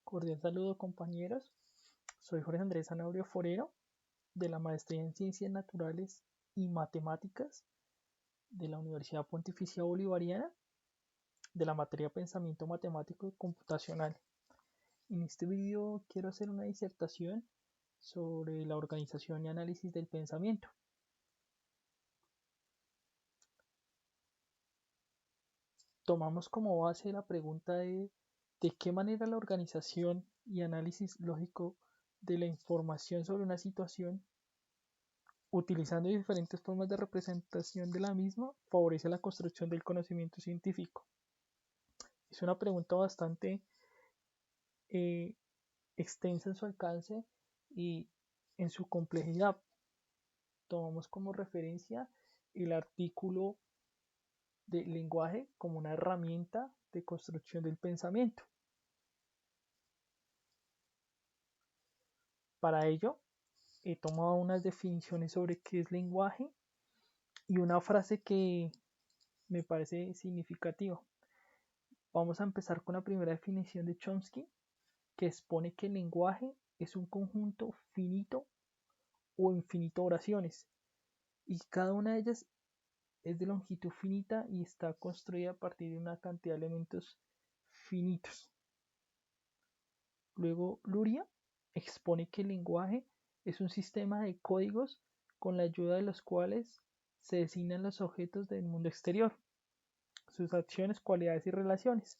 Cordial saludo, compañeros. Soy Jorge Andrés Zanabrio Forero, de la Maestría en Ciencias Naturales y Matemáticas de la Universidad Pontificia Bolivariana, de la materia Pensamiento Matemático y Computacional. En este video quiero hacer una disertación sobre la organización y análisis del pensamiento. Tomamos como base la pregunta de qué manera la organización y análisis lógico de la información sobre una situación, utilizando diferentes formas de representación de la misma, favorece la construcción del conocimiento científico. Es una pregunta bastante extensa en su alcance y en su complejidad. Tomamos como referencia el artículo de lenguaje como una herramienta de construcción del pensamiento. Para ello, he tomado unas definiciones sobre qué es lenguaje y una frase que me parece significativa. Vamos a empezar con la primera definición de Chomsky, que expone que el lenguaje es un conjunto finito o infinito de oraciones, y cada una de ellas es de longitud finita y está construida a partir de una cantidad de elementos finitos. Luego, Luria expone que el lenguaje es un sistema de códigos con la ayuda de los cuales se designan los objetos del mundo exterior, sus acciones, cualidades y relaciones.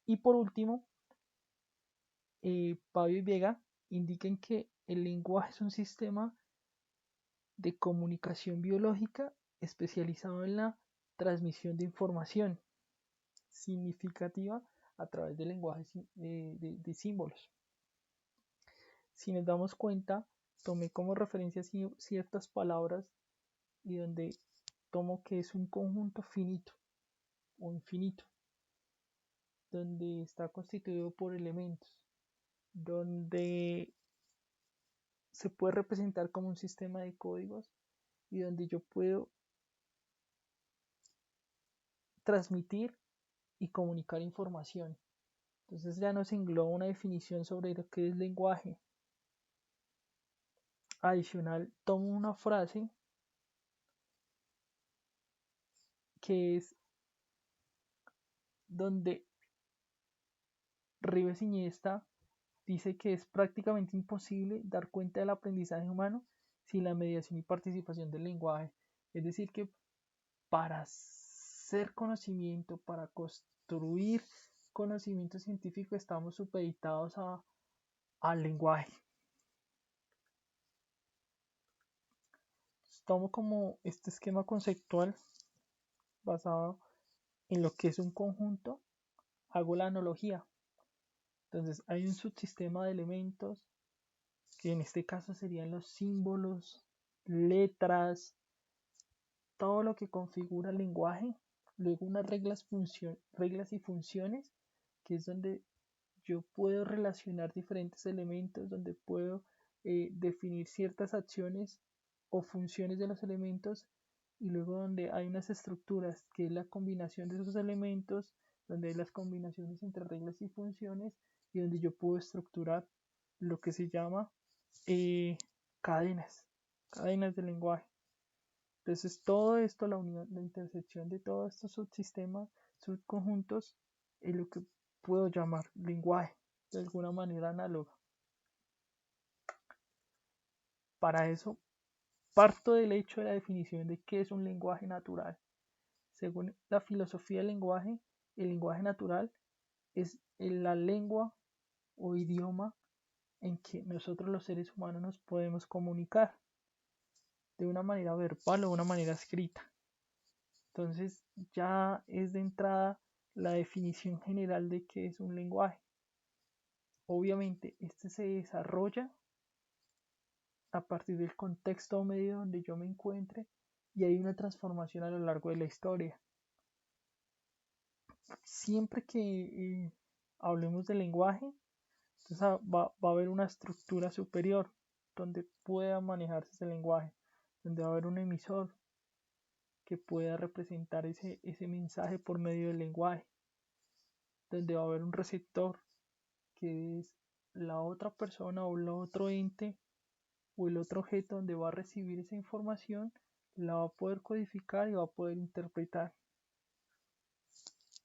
Y por último, Pavio y Vega indican que el lenguaje es un sistema de comunicación biológica especializado en la transmisión de información significativa a través del lenguaje de símbolos. Si nos damos cuenta, tomé como referencia ciertas palabras y donde tomo que es un conjunto finito o infinito, donde está constituido por elementos, donde se puede representar como un sistema de códigos y donde yo puedo transmitir y comunicar información. Entonces ya nos engloba una definición sobre lo que es lenguaje. Adicional, tomo una frase que es donde Ribes Iniesta dice que es prácticamente imposible dar cuenta del aprendizaje humano sin la mediación y participación del lenguaje. Es decir, que para hacer conocimiento, para construir conocimiento científico, estamos supeditados al lenguaje. Tomo como este esquema conceptual basado en lo que es un conjunto, hago la analogía. Entonces hay un subsistema de elementos que en este caso serían los símbolos, letras, todo lo que configura el lenguaje. Luego unas reglas y funciones, que es donde yo puedo relacionar diferentes elementos, donde puedo definir ciertas acciones o funciones de los elementos, y luego donde hay unas estructuras, que es la combinación de esos elementos, donde hay las combinaciones entre reglas y funciones, y donde yo puedo estructurar lo que se llama cadenas del lenguaje. Entonces todo esto, la unión, la intersección de todos estos subsistemas, subconjuntos, es lo que puedo llamar lenguaje, de alguna manera análoga. Para eso parto del hecho de la definición de qué es un lenguaje natural. Según la filosofía del lenguaje, el lenguaje natural es la lengua o idioma en que nosotros los seres humanos nos podemos comunicar de una manera verbal o de una manera escrita. Entonces ya es de entrada la definición general de qué es un lenguaje. Obviamente este se desarrolla a partir del contexto o medio donde yo me encuentre y hay una transformación a lo largo de la historia. Siempre que hablemos de lenguaje, entonces va a haber una estructura superior donde pueda manejarse ese lenguaje, donde va a haber un emisor que pueda representar ese mensaje por medio del lenguaje, donde va a haber un receptor que es la otra persona o el otro ente o el otro objeto donde va a recibir esa información, la va a poder codificar y va a poder interpretar.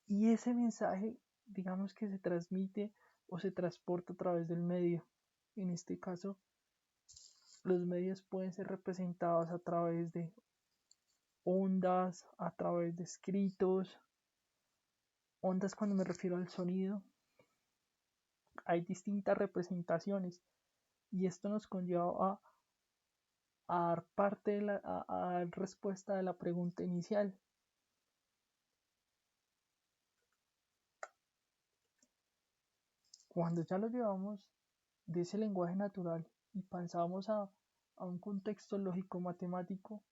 Y ese mensaje, digamos que se transmite o se transporta a través del medio. En este caso, los medios pueden ser representados a través de ondas, a través de escritos. Ondas cuando me refiero al sonido. Hay distintas representaciones y esto nos conlleva a dar parte de a dar respuesta de la pregunta inicial. Cuando ya lo llevamos de ese lenguaje natural y pasamos a un contexto lógico matemático,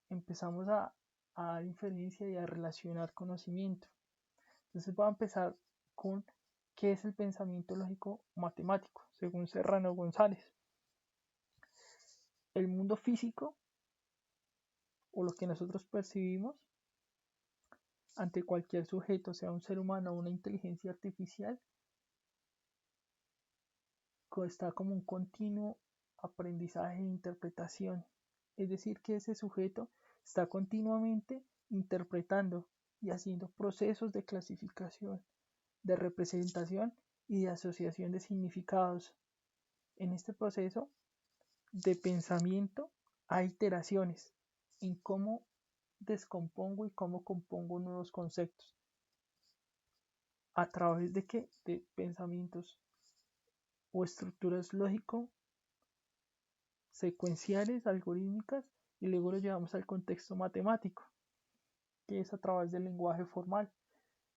empezamos a dar inferencia y a relacionar conocimiento. Entonces voy a empezar con qué es el pensamiento lógico matemático, según Serrano González. El mundo físico, o lo que nosotros percibimos, ante cualquier sujeto, sea un ser humano o una inteligencia artificial, está como un continuo aprendizaje e interpretación. Es decir, que ese sujeto está continuamente interpretando y haciendo procesos de clasificación, de representación y de asociación de significados. En este proceso de pensamiento hay iteraciones en cómo descompongo y cómo compongo nuevos conceptos. ¿A través de qué? De pensamientos o estructuras lógico secuenciales, algorítmicas, y luego lo llevamos al contexto matemático, que es a través del lenguaje formal.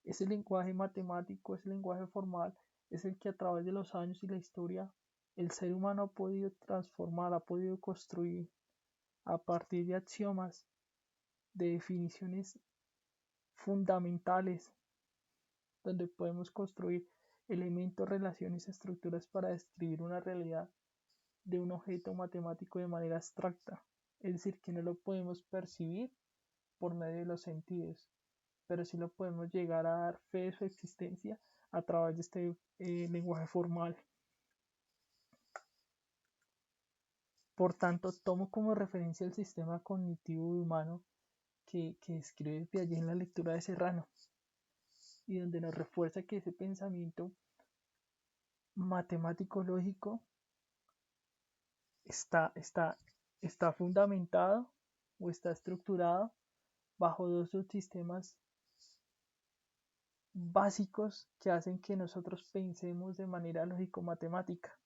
Ese lenguaje matemático, ese lenguaje formal, es el que a través de los años y la historia el ser humano ha podido transformar, ha podido construir a partir de axiomas, de definiciones fundamentales, donde podemos construir elementos, relaciones, estructuras para describir una realidad de un objeto matemático de manera abstracta, es decir, que no lo podemos percibir por medio de los sentidos, pero sí lo podemos llegar a dar fe de su existencia a través de este lenguaje formal. Por tanto, tomo como referencia el sistema cognitivo humano que escribe Piaget en la lectura de Serrano, y donde nos refuerza que ese pensamiento matemático lógico está fundamentado o está estructurado bajo dos subsistemas básicos que hacen que nosotros pensemos de manera lógico-matemática.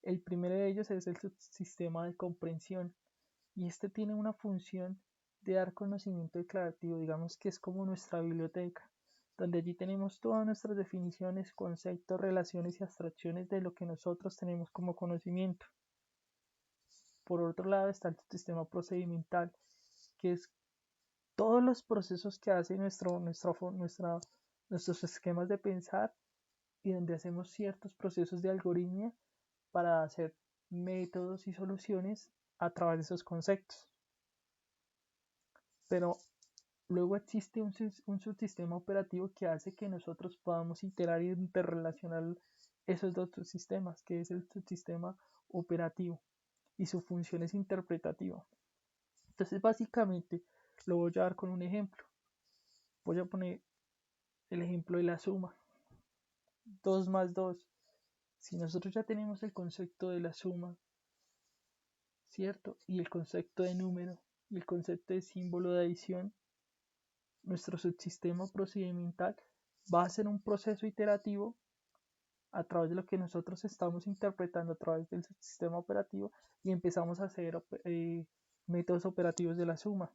El primero de ellos es el subsistema de comprensión, y este tiene una función de dar conocimiento declarativo, digamos que es como nuestra biblioteca, donde allí tenemos todas nuestras definiciones, conceptos, relaciones y abstracciones de lo que nosotros tenemos como conocimiento. Por otro lado está el sistema procedimental, que es todos los procesos que hace nuestros esquemas de pensar, y donde hacemos ciertos procesos de algoritmia para hacer métodos y soluciones a través de esos conceptos. Pero luego existe un subsistema operativo que hace que nosotros podamos iterar y interrelacionar esos dos subsistemas, que es el subsistema operativo, y su función es interpretativa. Entonces, básicamente, lo voy a dar con un ejemplo. Voy a poner el ejemplo de la suma. 2 más 2. Si nosotros ya tenemos el concepto de la suma, ¿cierto? Y el concepto de número y el concepto de símbolo de adición, nuestro subsistema procedimental va a ser un proceso iterativo a través de lo que nosotros estamos interpretando a través del sistema operativo, y empezamos a hacer métodos operativos de la suma.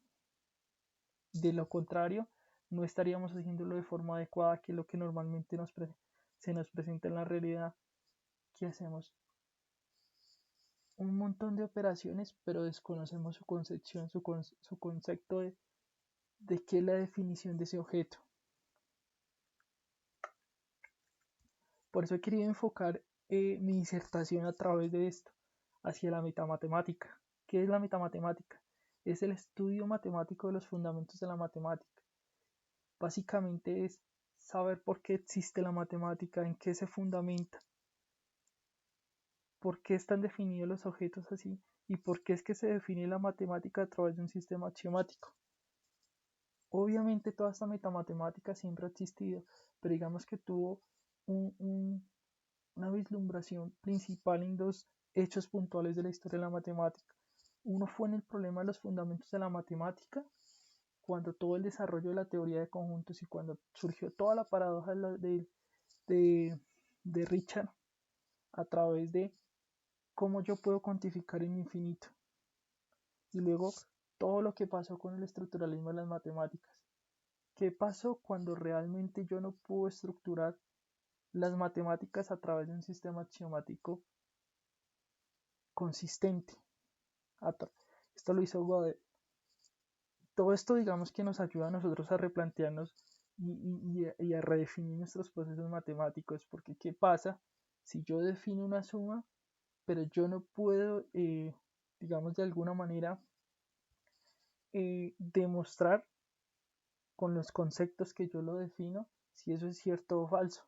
De lo contrario, no estaríamos haciéndolo de forma adecuada, que es lo que normalmente se nos presenta en la realidad, que hacemos un montón de operaciones, pero desconocemos su concepción, su concepto de qué es la definición de ese objeto. Por eso he querido enfocar mi disertación a través de esto, hacia la metamatemática. ¿Qué es la metamatemática? Es el estudio matemático de los fundamentos de la matemática. Básicamente es saber por qué existe la matemática, en qué se fundamenta, por qué están definidos los objetos así y por qué es que se define la matemática a través de un sistema axiomático. Obviamente toda esta metamatemática siempre ha existido, pero digamos que tuvo una vislumbración principal en dos hechos puntuales de la historia de la matemática. Uno fue en el problema de los fundamentos de la matemática, cuando todo el desarrollo de la teoría de conjuntos y cuando surgió toda la paradoja de Richard a través de cómo yo puedo cuantificar el infinito. Y luego todo lo que pasó con el estructuralismo de las matemáticas. ¿Qué pasó cuando realmente yo no pude estructurar las matemáticas a través de un sistema axiomático consistente? Esto lo hizo Gödel. Todo esto, digamos que nos ayuda a nosotros a replantearnos y a redefinir nuestros procesos matemáticos, porque ¿qué pasa si yo defino una suma, pero yo no puedo, digamos de alguna manera, demostrar con los conceptos que yo lo defino si eso es cierto o falso?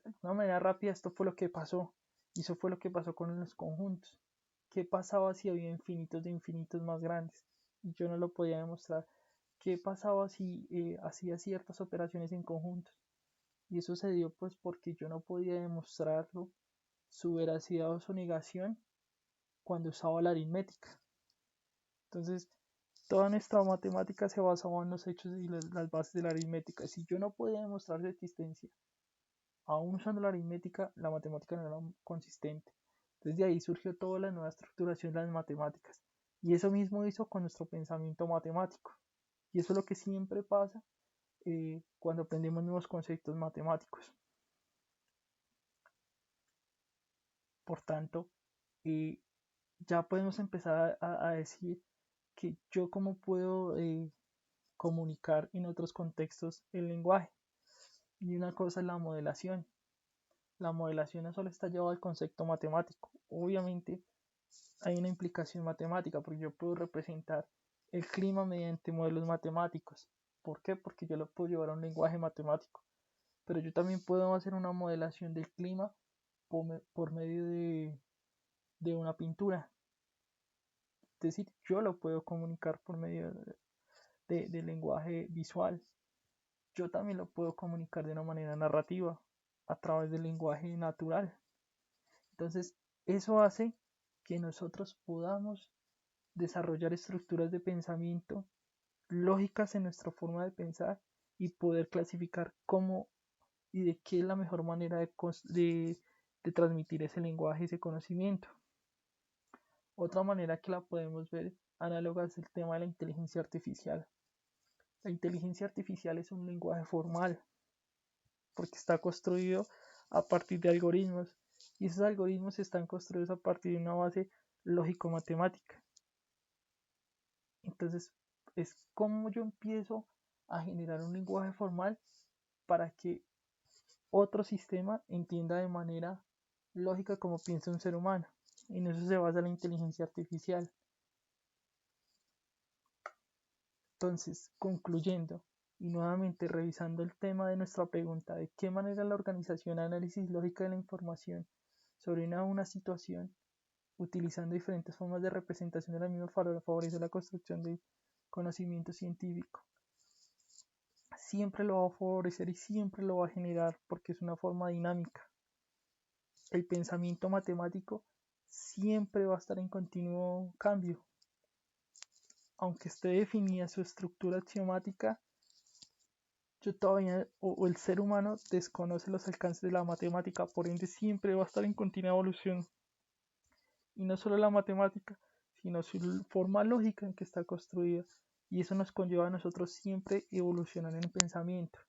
De una manera rápida, esto fue lo que pasó, y eso fue lo que pasó con los conjuntos. ¿Qué pasaba si había infinitos de infinitos más grandes y yo no lo podía demostrar? ¿Qué pasaba si hacía ciertas operaciones en conjuntos? Y eso se dio pues porque yo no podía demostrarlo, su veracidad o su negación, cuando usaba la aritmética. Entonces, toda nuestra matemática se basaba en los hechos y las bases de la aritmética. Si yo no podía demostrar su existencia, aún usando la aritmética, la matemática no era consistente. Entonces, de ahí surgió toda la nueva estructuración de las matemáticas. Y eso mismo hizo con nuestro pensamiento matemático. Y eso es lo que siempre pasa cuando aprendemos nuevos conceptos matemáticos. Por tanto, ya podemos empezar a decir que yo cómo puedo comunicar en otros contextos el lenguaje. Y una cosa es la modelación. La modelación no solo está llevada al concepto matemático. Obviamente hay una implicación matemática porque yo puedo representar el clima mediante modelos matemáticos. ¿Por qué? Porque yo lo puedo llevar a un lenguaje matemático. Pero yo también puedo hacer una modelación del clima por medio de una pintura. Es decir, yo lo puedo comunicar por medio de lenguaje visual. Yo también lo puedo comunicar de una manera narrativa a través del lenguaje natural. Entonces, eso hace que nosotros podamos desarrollar estructuras de pensamiento lógicas en nuestra forma de pensar y poder clasificar cómo y de qué es la mejor manera de transmitir ese lenguaje, ese conocimiento. Otra manera que la podemos ver análoga es el tema de la inteligencia artificial. La inteligencia artificial es un lenguaje formal porque está construido a partir de algoritmos y esos algoritmos están construidos a partir de una base lógico-matemática. Entonces, es como yo empiezo a generar un lenguaje formal para que otro sistema entienda de manera lógica como piensa un ser humano. En eso se basa la inteligencia artificial. Entonces, concluyendo y nuevamente revisando el tema de nuestra pregunta de qué manera la organización análisis lógica de la información sobre una situación, utilizando diferentes formas de representación de la misma favorece la construcción de conocimiento científico. Siempre lo va a favorecer y siempre lo va a generar porque es una forma dinámica. El pensamiento matemático siempre va a estar en continuo cambio. Aunque esté definida su estructura axiomática, yo todavía, o el ser humano desconoce los alcances de la matemática, por ende siempre va a estar en continua evolución. Y no solo la matemática, sino su forma lógica en que está construida. Y eso nos conlleva a nosotros siempre evolucionar en el pensamiento.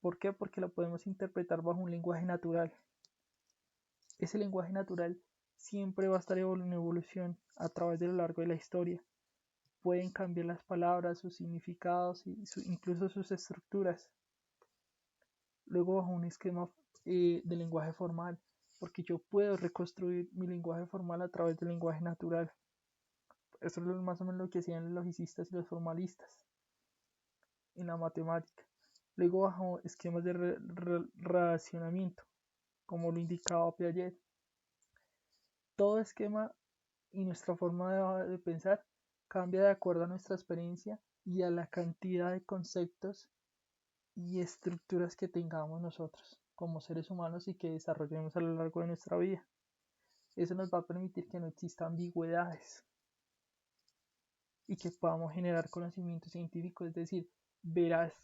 ¿Por qué? Porque lo podemos interpretar bajo un lenguaje natural. Ese lenguaje natural siempre va a estar en evolución a través de lo largo de la historia. Pueden cambiar las palabras, sus significados y incluso sus estructuras. Luego bajo un esquema de lenguaje formal, porque yo puedo reconstruir mi lenguaje formal a través del lenguaje natural. Eso es más o menos lo que hacían los logicistas y los formalistas en la matemática. luego bajo esquemas de relacionamiento, como lo indicaba Piaget. Todo esquema y nuestra forma de pensar cambia de acuerdo a nuestra experiencia y a la cantidad de conceptos y estructuras que tengamos nosotros como seres humanos y que desarrollemos a lo largo de nuestra vida. Eso nos va a permitir que no exista ambigüedades y que podamos generar conocimiento científico, es decir, veraz,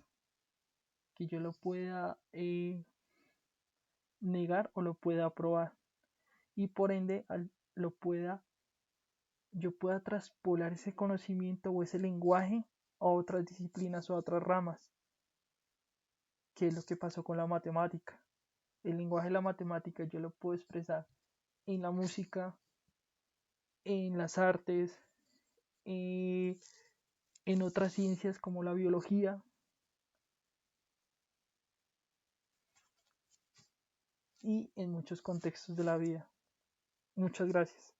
que yo lo pueda negar o lo pueda probar y por ende lo pueda yo pueda traspolar ese conocimiento o ese lenguaje a otras disciplinas o a otras ramas, que es lo que pasó con la matemática. El lenguaje de la matemática yo lo puedo expresar en la música, en las artes, en otras ciencias como la biología y en muchos contextos de la vida. Muchas gracias.